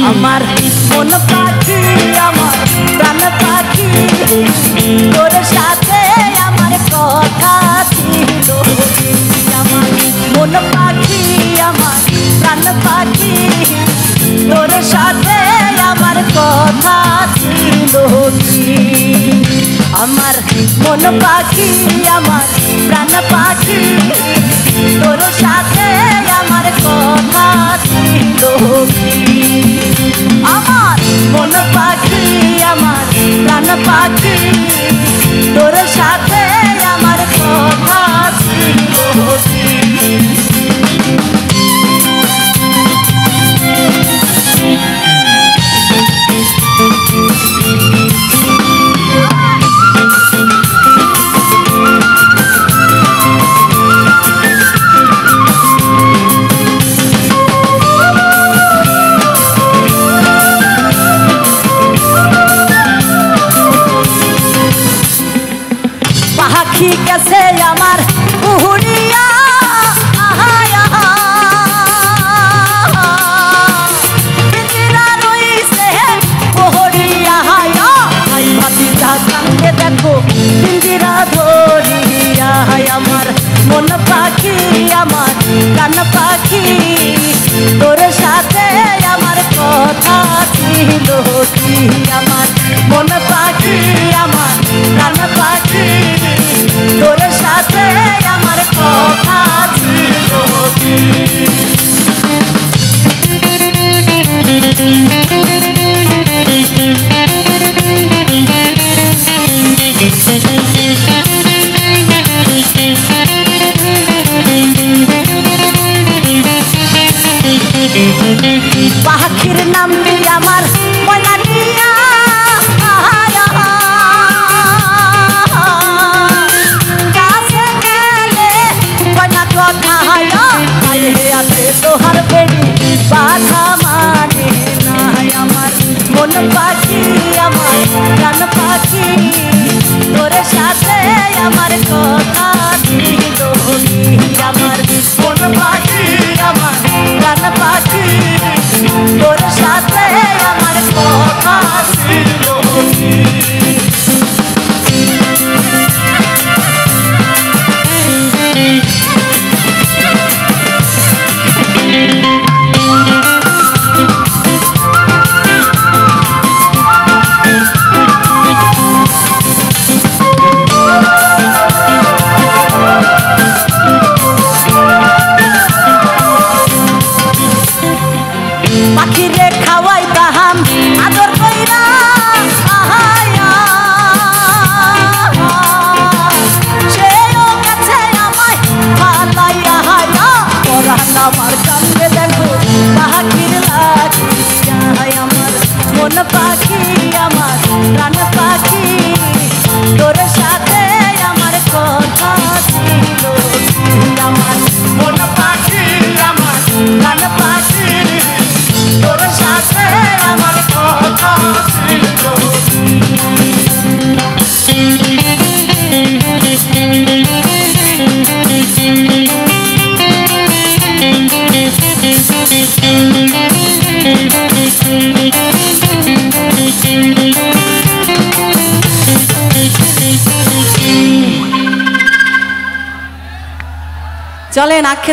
আমার মন পাখি আমার প্রাণ পাখি তোর সাথে আমার কথা ছিল আমার মন পাখি আমার প্রাণ পাখি তোর সাথে আমার কথা ছিল আমার মন পাখি আমার প্রাণ পাখি তোর সাথে আমার কথা ছিল আমার মন পাখি আমার প্রাণ পাখি তোর সাথে আমার কথা ছিল পাখি গেছে আমার উড়িয়া পিঞ্জিরা রইছে ওহরিয়া ভাতিজা কানকে দেখো পিঞ্জিরা ধরিয়া আমার মন পাখি আমার প্রাণ পাখি তোর সাথে আমার কথা ছিল কি আমার মন পাখি আমার প্রাণ পাখি তোর সাথে আমার কথা ছিল কি পাখির নামটি আমার ময়না টিয়া কাছে গেলে ময়না কথা আছে তোহার বেড়ি বাধা মানে না আমার মন পাখি আমার প্রাণ পাখি তোর সাথে আমার কথা ছিল আমার মন পাখি আমার প্রাণ পাখি তোর সাথে আমার কথা ছিল পাখিরে খাওয়াই তাহাম আদর কইরা সেও কাছে আমায় ফালাইয়া পরান আমার কান্দে দেখো পাখির লাগিয়া আমার মন পাখি আমার প্রাণ পাখি তোর সাথে আমার কথা ছিল আমার মন পাখি আমার প্রাণ পাখি তোর সাথে আমার কথা ছিল চলেন আক্ষেপ